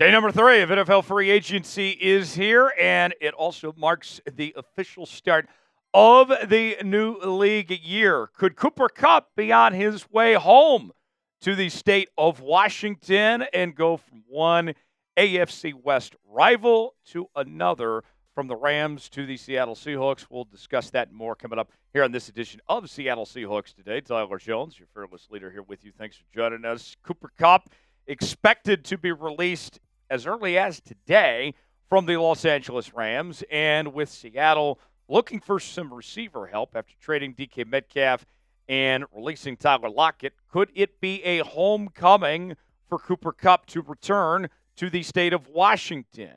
Day number 3 of NFL free agency is here, and it also marks the official start of the new league year. Could Cooper Kupp be on his way home to the state of Washington and go from one AFC West rival to another, from the Rams to the Seattle Seahawks? We'll discuss that and more coming up here on this edition of Seattle Seahawks Today. Tyler Jones, your fearless leader, here with you. Thanks for joining us. Cooper Kupp expected to be released as early as today from the Los Angeles Rams, and with Seattle looking for some receiver help after trading DK Metcalf and releasing Tyler Lockett, could it be a homecoming for Cooper Kupp to return to the state of Washington?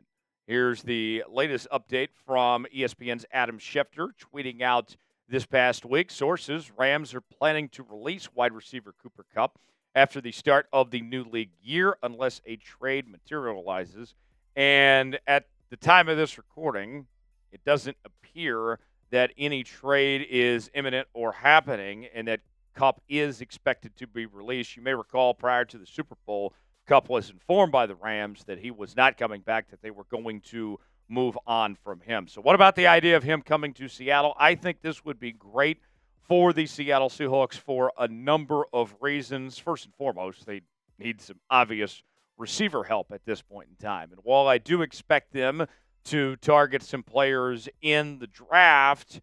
Here's the latest update from ESPN's Adam Schefter, tweeting out this past week. Sources: Rams are planning to release wide receiver Cooper Kupp after the start of the new league year, unless a trade materializes. And at the time of this recording, it doesn't appear that any trade is imminent or happening, and that Kupp is expected to be released. You may recall prior to the Super Bowl, Kupp was informed by the Rams that he was not coming back, that they were going to move on from him. So what about the idea of him coming to Seattle? I think this would be great for the Seattle Seahawks for a number of reasons. First and foremost, they need some obvious receiver help at this point in time. And while I do expect them to target some players in the draft,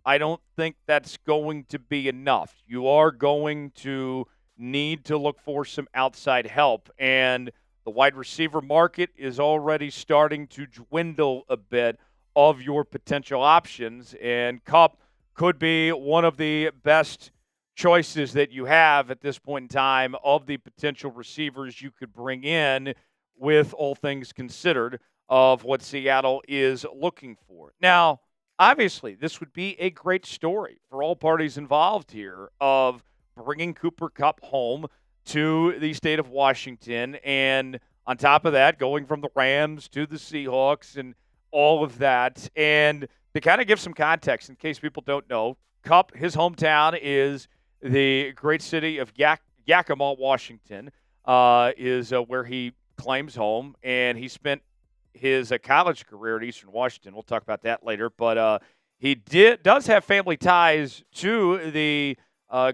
I don't think that's going to be enough. You are going to need to look for some outside help, and the wide receiver market is already starting to dwindle a bit of your potential options, and Kupp could be one of the best choices that you have at this point in time of the potential receivers you could bring in, with all things considered, of what Seattle is looking for. Now, obviously, this would be a great story for all parties involved here of bringing Cooper Kupp home to the state of Washington, and on top of that, going from the Rams to the Seahawks and all of that. And to kind of give some context, in case people don't know, Kupp, his hometown is the great city of Yakima, Washington, is where he claims home, and he spent his college career at Eastern Washington. We'll talk about that later, but he does have family ties to the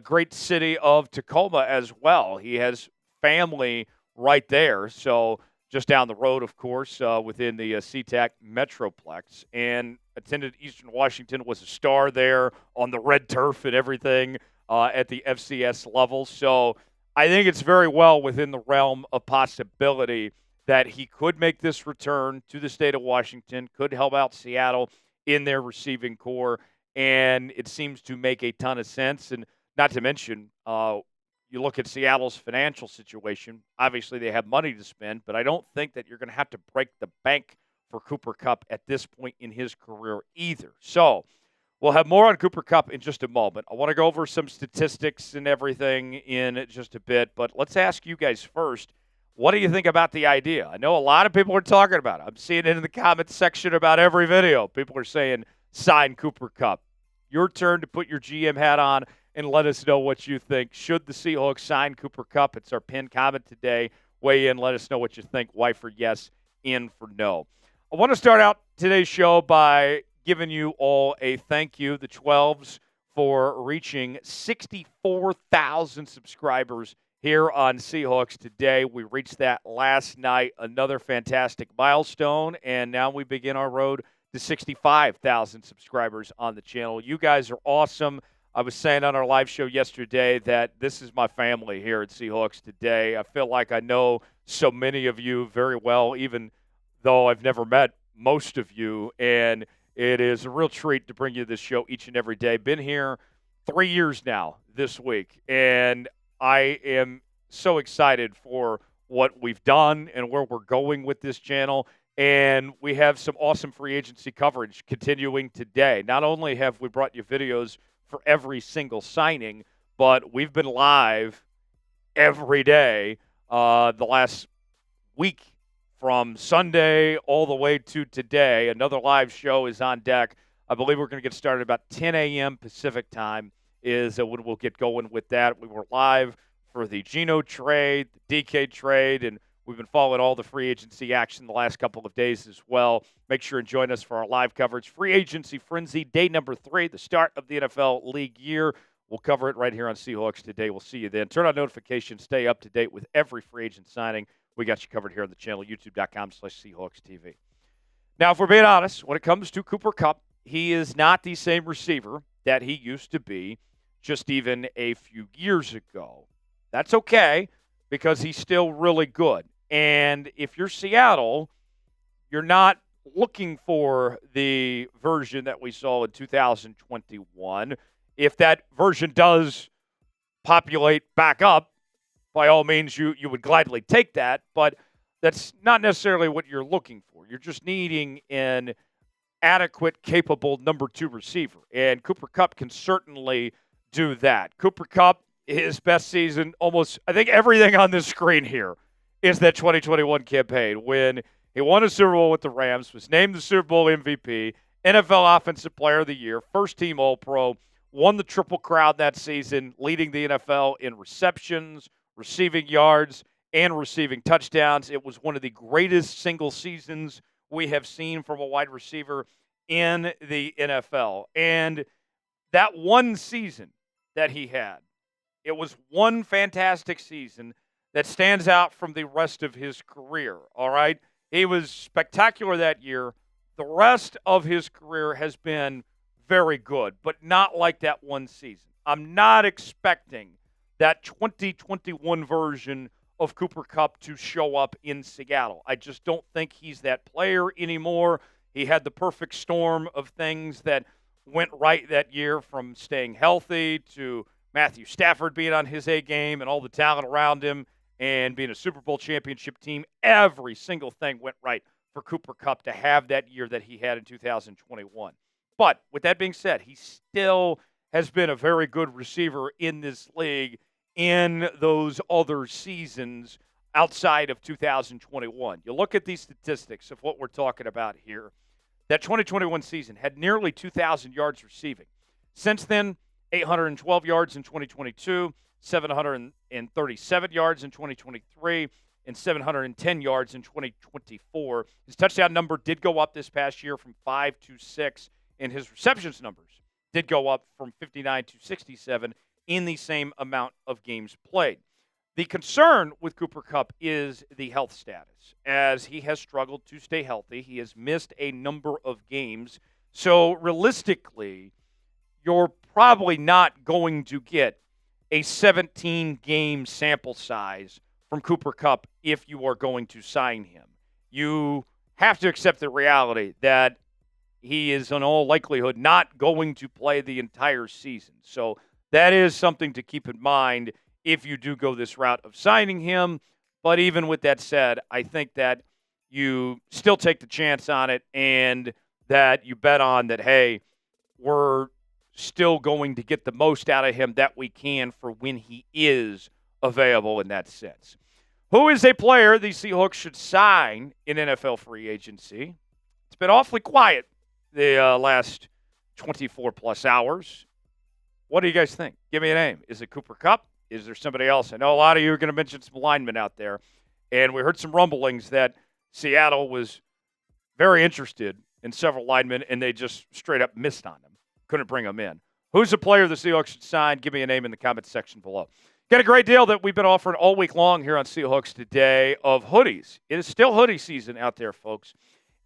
great city of Tacoma as well. He has family right there, so just down the road, of course, within the SeaTac Metroplex, and attended Eastern Washington, was a star there on the red turf and everything at the FCS level. So I think it's very well within the realm of possibility that he could make this return to the state of Washington, could help out Seattle in their receiving core, and it seems to make a ton of sense. And not to mention, you look at Seattle's financial situation. Obviously, they have money to spend, but I don't think that you're going to have to break the bank for Cooper Kupp at this point in his career either. So we'll have more on Cooper Kupp in just a moment. I want to go over some statistics and everything in just a bit, but let's ask you guys first, what do you think about the idea? I know a lot of people are talking about it. I'm seeing it in the comments section about every video. People are saying, sign Cooper Kupp. Your turn to put your GM hat on and let us know what you think. Should the Seahawks sign Cooper Kupp? It's our pinned comment today. Weigh in. Let us know what you think. Y for yes, in for no. I want to start out today's show by giving you all a thank you, the 12s, for reaching 64,000 subscribers here on Seahawks Today. We reached that last night. Another fantastic milestone, and now we begin our road to 65,000 subscribers on the channel. You guys are awesome. I was saying on our live show yesterday that this is my family here at Seahawks Today. I feel like I know so many of you very well, even though I've never met most of you, and it is a real treat to bring you this show each and every day. Been here 3 years now this week, and I am so excited for what we've done and where we're going with this channel. And we have some awesome free agency coverage continuing today. Not only have we brought you videos for every single signing, but we've been live every day the last week, from Sunday all the way to today. Another live show is on deck. I believe we're going to get started about 10 a.m. Pacific time is when we'll get going with that. We were live for the Geno trade, the DK trade, and We've been following all the free agency action the last couple of days as well. Make sure and join us for our live coverage. Free Agency Frenzy, day number 3, the start of the NFL league year. We'll cover it right here on Seahawks Today. We'll see you then. Turn on notifications. Stay up to date with every free agent signing. We got you covered here on the channel, youtube.com/Seahawks TV. Now, if we're being honest, when it comes to Cooper Kupp, he is not the same receiver that he used to be just even a few years ago. That's okay because he's still really good. And if you're Seattle, you're not looking for the version that we saw in 2021. If that version does populate back up, by all means, you would gladly take that. But that's not necessarily what you're looking for. You're just needing an adequate, capable number 2 receiver. And Cooper Kupp can certainly do that. Cooper Kupp, his best season, almost, I think everything on this screen here is that 2021 campaign when he won a Super Bowl with the Rams, was named the Super Bowl MVP, NFL Offensive Player of the Year, first-team All-Pro, won the Triple Crown that season, leading the NFL in receptions, receiving yards, and receiving touchdowns. It was one of the greatest single seasons we have seen from a wide receiver in the NFL. And that one season that he had, it was one fantastic season that stands out from the rest of his career, all right? He was spectacular that year. The rest of his career has been very good, but not like that one season. I'm not expecting that 2021 version of Cooper Kupp to show up in Seattle. I just don't think he's that player anymore. He had the perfect storm of things that went right that year, from staying healthy to Matthew Stafford being on his A game and all the talent around him and being a Super Bowl championship team. Every single thing went right for Cooper Kupp to have that year that he had in 2021. But with that being said, he still has been a very good receiver in this league in those other seasons outside of 2021. You look at these statistics of what we're talking about here. That 2021 season had nearly 2,000 yards receiving. Since then, 812 yards in 2022, 737 yards in 2023, and 710 yards in 2024. His touchdown number did go up this past year from 5 to 6, and his receptions numbers did go up from 59 to 67 in the same amount of games played. The concern with Cooper Kupp is the health status, as he has struggled to stay healthy. He has missed a number of games. So realistically, you're probably not going to get a 17-game sample size from Cooper Kupp if you are going to sign him. You have to accept the reality that he is in all likelihood not going to play the entire season. So that is something to keep in mind if you do go this route of signing him. But even with that said, I think that you still take the chance on it and that you bet on that, hey, we're still going to get the most out of him that we can for when he is available in that sense. Who is a player the Seahawks should sign in NFL free agency? It's been awfully quiet the last 24-plus hours. What do you guys think? Give me a name. Is it Cooper Kupp? Is there somebody else? I know a lot of you are going to mention some linemen out there, and we heard some rumblings that Seattle was very interested in several linemen, and they just straight up missed on them. Couldn't bring them in. Who's a player the Seahawks should sign? Give me a name in the comment section below. Got a great deal that we've been offering all week long here on Seahawks Today of hoodies. It is still hoodie season out there, folks.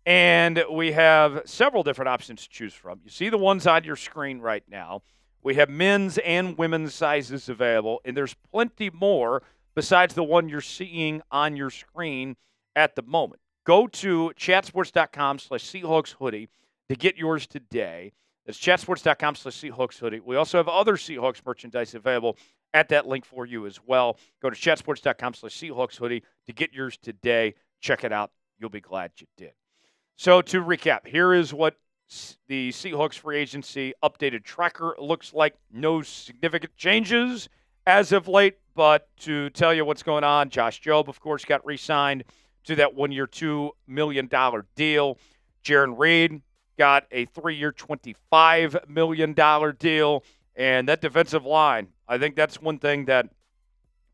And we have several different options to choose from. You see the ones on your screen right now. We have men's and women's sizes available, and there's plenty more besides the one you're seeing on your screen at the moment. Go to chatsports.com/Seahawks hoodie to get yours today. That's chatsports.com/Seahawks hoodie. We also have other Seahawks merchandise available at that link for you as well. Go to chatsports.com/Seahawks hoodie to get yours today. Check it out. You'll be glad you did. So to recap, here is what the Seahawks free agency updated tracker looks like. No significant changes as of late, but to tell you what's going on, Josh Jobe, of course, got re-signed to that one-year, $2 million deal. Jarran Reed got a 3-year, $25 million deal. And that defensive line, I think that's one thing that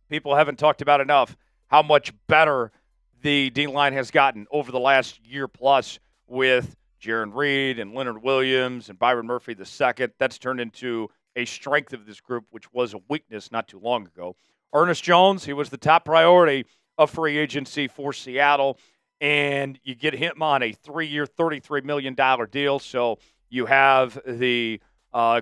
people haven't talked about enough, how much better the D-line has gotten over the last year plus with Jarran Reed and Leonard Williams and Byron Murphy II. That's turned into a strength of this group, which was a weakness not too long ago. Ernest Jones, he was the top priority of free agency for Seattle, and you get him on a 3-year, $33 million deal. So you have the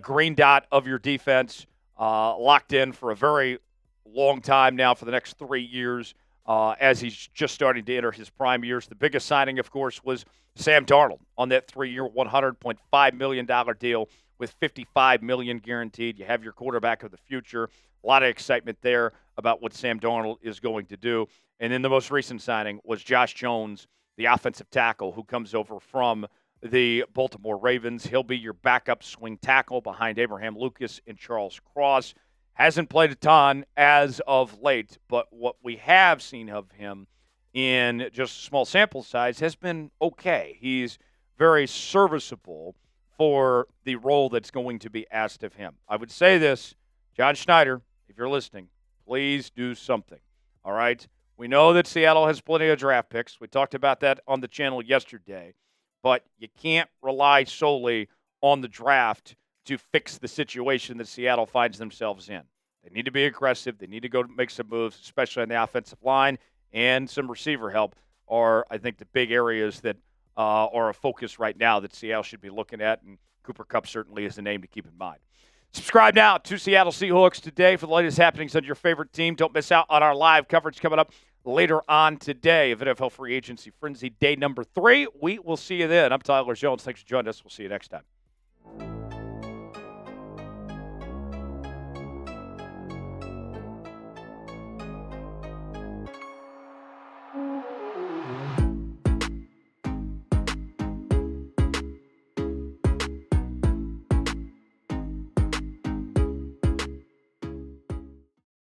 green dot of your defense locked in for a very long time now for the next 3 years as he's just starting to enter his prime years. The biggest signing, of course, was Sam Darnold on that 3-year, $100.5 million deal with $55 million guaranteed. You have your quarterback of the future. A lot of excitement there about what Sam Darnold is going to do. And then the most recent signing was Josh Jones, the offensive tackle, who comes over from the Baltimore Ravens. He'll be your backup swing tackle behind Abraham Lucas and Charles Cross. Hasn't played a ton as of late, but what we have seen of him in just a small sample size has been okay. He's very serviceable for the role that's going to be asked of him. I would say this, John Schneider, if you're listening, please do something, all right? We know that Seattle has plenty of draft picks. We talked about that on the channel yesterday, but you can't rely solely on the draft to fix the situation that Seattle finds themselves in. They need to be aggressive. They need to go make some moves, especially on the offensive line, and some receiver help are, I think, the big areas that are a focus right now that Seattle should be looking at, and Cooper Kupp certainly is a name to keep in mind. Subscribe now to Seattle Seahawks Today for the latest happenings on your favorite team. Don't miss out on our live coverage coming up later on today of NFL Free Agency Frenzy Day number 3. We will see you then. I'm Tyler Jones. Thanks for joining us. We'll see you next time.